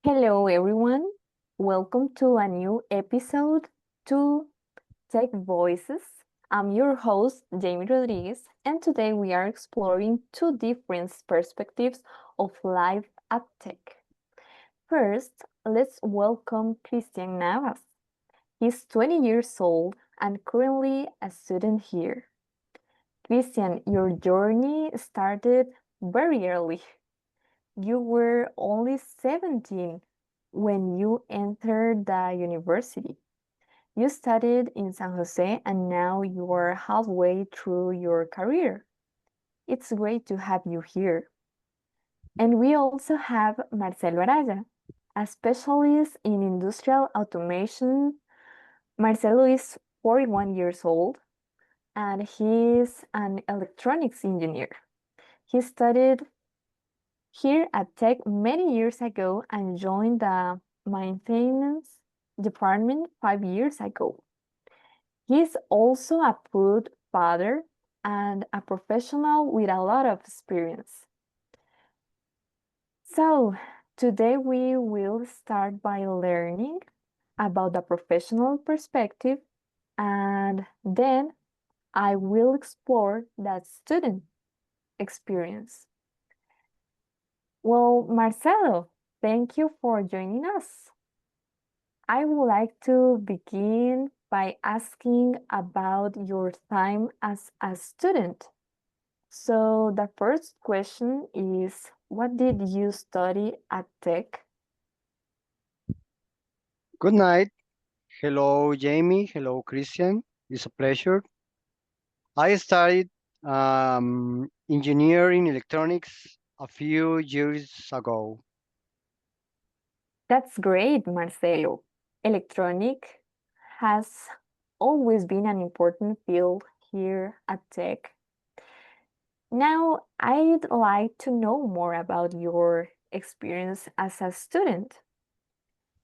Hello, everyone. Welcome to a new episode to Tech Voices. I'm your host, Jamie Rodriguez, and today we are exploring two different perspectives of life at tech. First, let's welcome Christian Navas. He's 20 years old and currently a student here. Christian, your journey started very early. You were only 17 when you entered the university. You studied in San Jose and now you are halfway through your career. It's great to have you here. And we also have Marcelo Araya, a specialist in industrial automation. Marcelo is 41 years old and he is an electronics engineer. He studied here at Tech many years ago and joined the maintenance department 5 years ago. He's also a proud father and a professional with a lot of experience. So, today we will start by learning about the professional perspective and then I will explore that student experience. Well, Marcelo, thank you for joining us. I would like to begin by asking about your time as a student. So, the first question is, what did you study at Tech? Good night. Hello, Jamie. Hello, Christian. It's a pleasure. I studied engineering electronics a few years ago. That's great, Marcelo. Electronic has always been an important field here at Tech. Now, I'd like to know more about your experience as a student.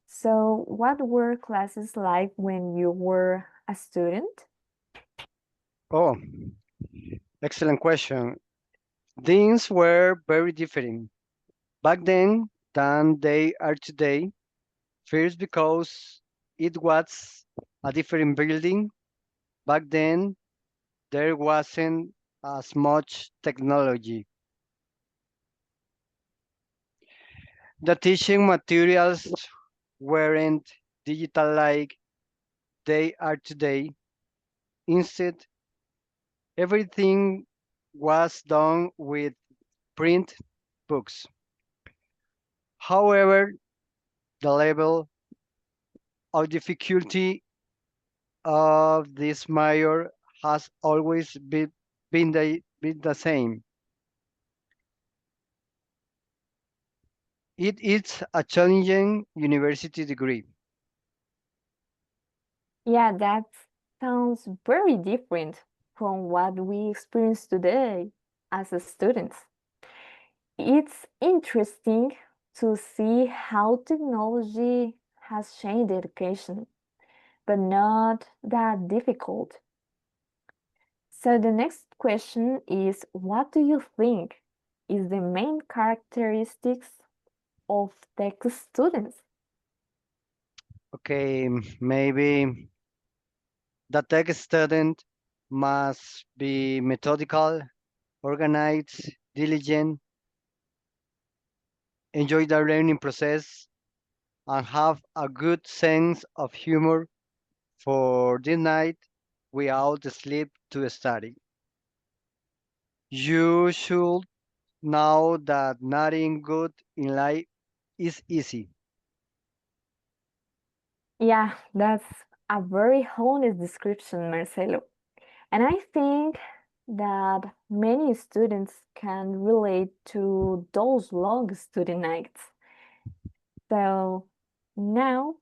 So, what were classes like when you were a student? Oh, excellent question. Things were very different back then than they are today. First, because it was a different building. Back then, there wasn't as much technology. The teaching materials weren't digital like they are today. Instead, everything was done with print books. However, the level of difficulty of this major has always been the same. It is a challenging university degree. Yeah, that sounds very different from what we experience today as a students. It's interesting to see how technology has changed education, but not that difficult. So the next question is, what do you think is the main characteristics of tech students? Okay, maybe the tech student must be methodical, organized, diligent, enjoy the learning process, and have a good sense of humor for this night without sleep to study. You should know that nothing good in life is easy. Yeah, that's a very honest description, Marcelo. And I think that many students can relate to those long study nights. So now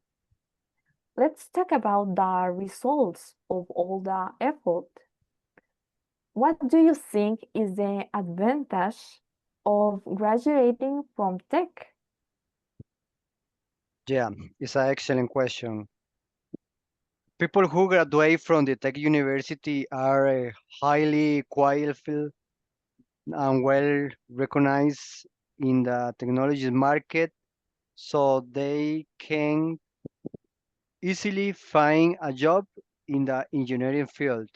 let's talk about the results of all the effort. What do you think is the advantage of graduating from tech? Yeah, it's an excellent question. People who graduate from the tech university are highly qualified and well recognized in the technology market. so they can easily find a job in the engineering field.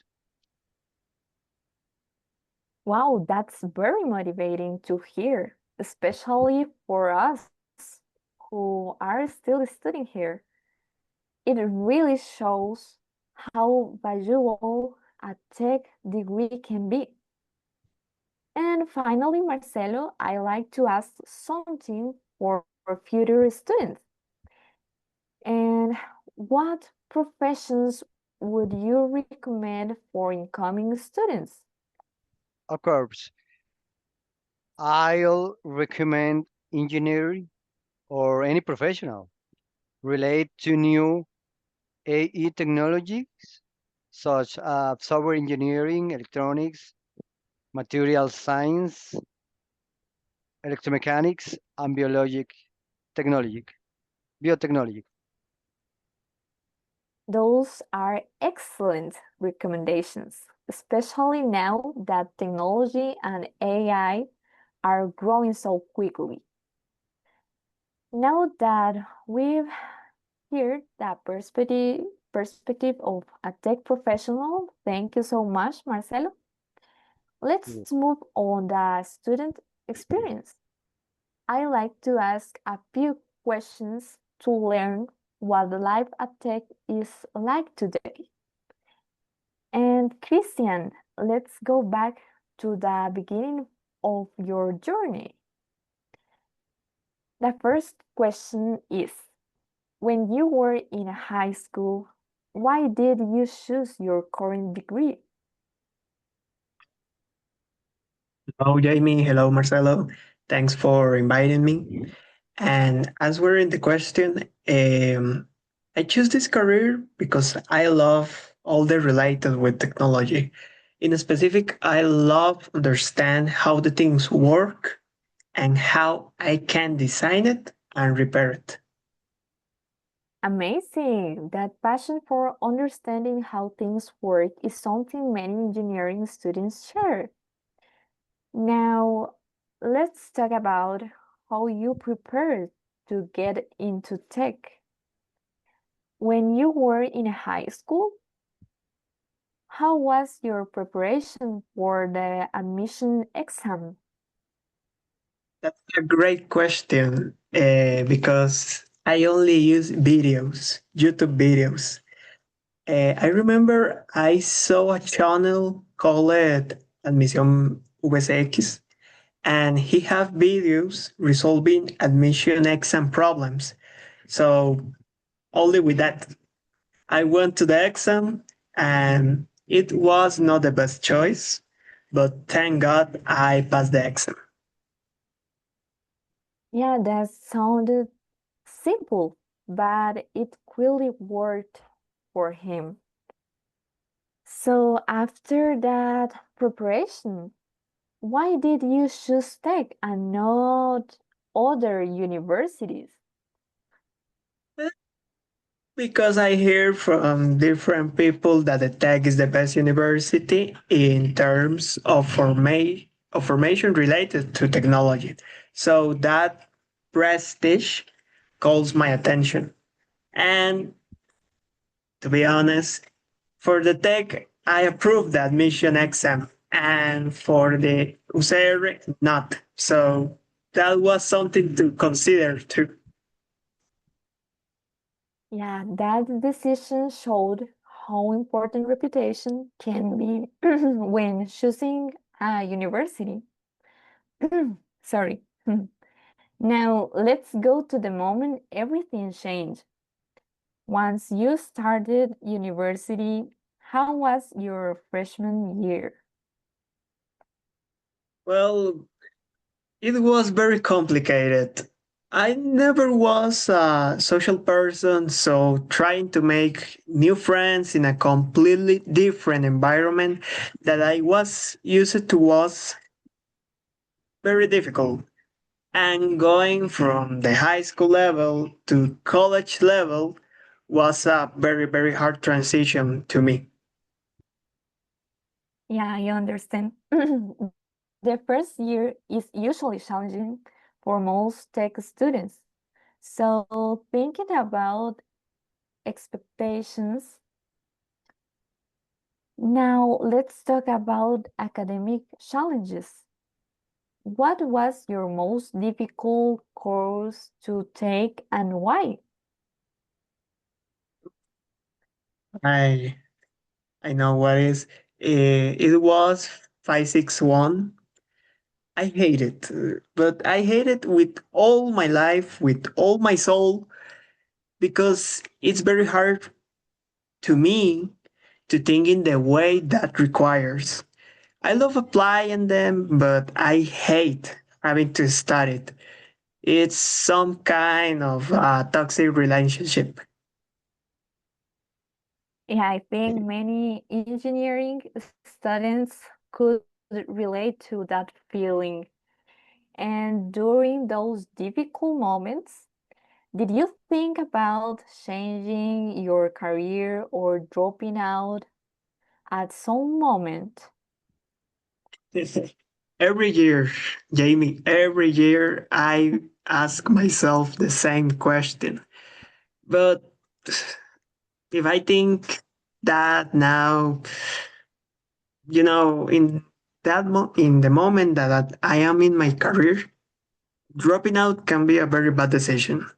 Wow, that's very motivating to hear, especially for us who are still studying here. It really shows how valuable a tech degree can be. And finally, Marcelo, I like to ask something for future students. And what professions would you recommend for incoming students? Of course, I'll recommend engineering or any professional relate to new AE technologies such as software engineering, electronics, material science, electromechanics, and technology, biotechnology. Those are excellent recommendations, especially now that technology and AI are growing so quickly. Now that we've heard that perspective of a tech professional, thank you so much, Marcelo. Let's move on the student experience. I like to ask a few questions to learn what life at Tech is like today. And Christian, let's go back to the beginning of your journey. The first question is, when you were in high school, why did you choose your current degree? Hello, Jamie. Hello, Marcelo. Thanks for inviting me. And answering the question, I choose this career because I love all the related with technology. In specific, I love understand how the things work and how I can design it and repair it. Amazing! That passion for understanding how things work is something many engineering students share. Now, let's talk about how you prepared to get into tech. When you were in high school, how was your preparation for the admission exam? That's a great question because I only use videos, YouTube videos. I remember I saw a channel called Admisión VCX, and he have videos resolving admission exam problems. So only with that, I went to the exam, and it was not the best choice, but thank God I passed the exam. Yeah, that sounded simple, but it really worked for him. So, after that preparation, why did you choose tech and not other universities? Because I hear from different people that the Tech is the best university in terms of formation related to technology. So that prestige calls my attention. And to be honest, for the Tech, I approved the admission exam, and for the UCR, not. So that was something to consider too. Yeah, that decision showed how important reputation can be when choosing a university. Sorry. Now, let's go to the moment everything changed. Once you started university, how was your freshman year? Well, it was very complicated. I never was a social person, so trying to make new friends in a completely different environment that I was used to was very difficult. And going from the high school level to college level was a very, very hard transition to me. Yeah, I understand. The first year is usually challenging for most tech students. So, thinking about expectations, now let's talk about academic challenges. What was your most difficult course to take and why? I I know what is. It was 561. I hate it, but I hate it with all my life, with all my soul, because it's very hard to me to think in the way that requires. I love applying them, but I hate having to study it. It's some kind of toxic relationship. Yeah, I think many engineering students could relate to that feeling. And during those difficult moments, did you think about changing your career or dropping out at some moment? Every year, Jamie, every year I ask myself the same question. But if I think that now, in in the moment that I am in my career, dropping out can be a very bad decision.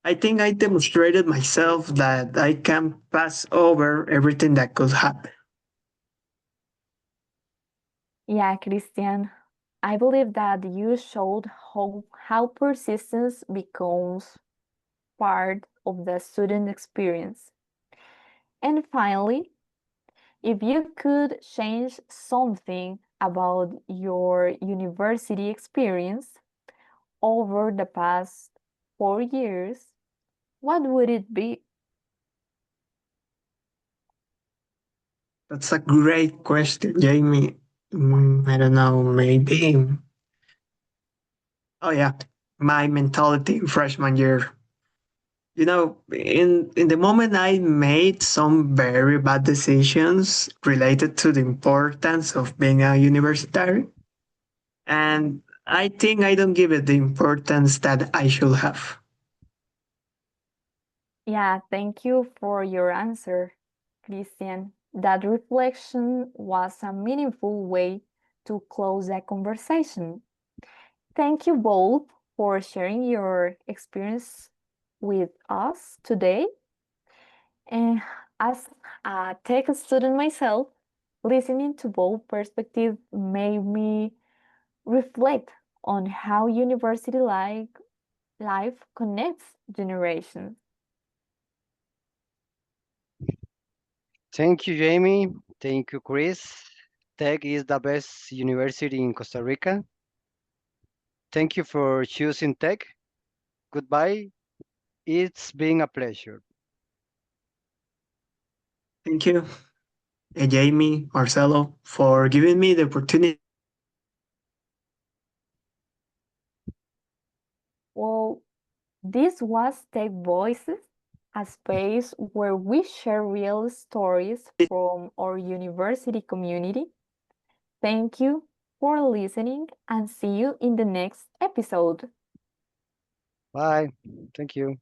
I think I demonstrated myself that I can pass over everything that could happen. Yeah, Christian, I believe that you showed how persistence becomes part of the student experience. And finally, if you could change something about your university experience over the past 4 years, what would it be? That's a great question, Jamie. I don't know, maybe. Oh, yeah, my mentality in freshman year. In the moment I made some very bad decisions related to the importance of being a universitary, and I think I don't give it the importance that I should have. Yeah, thank you for your answer, Christian. That reflection was a meaningful way to close the conversation. Thank you both for sharing your experience with us today. And as a tech student myself, listening to both perspectives made me reflect on how university life connects generations. Thank you, Jamie. Thank you, Chris. Tech is the best university in Costa Rica. Thank you for choosing Tech. Goodbye. It's been a pleasure. Thank you, Jamie, Marcelo, for giving me the opportunity to share my experience. Well, this was Tech Voices, a space where we share real stories from our university community. Thank you for listening and see you in the next episode. Bye. Thank you.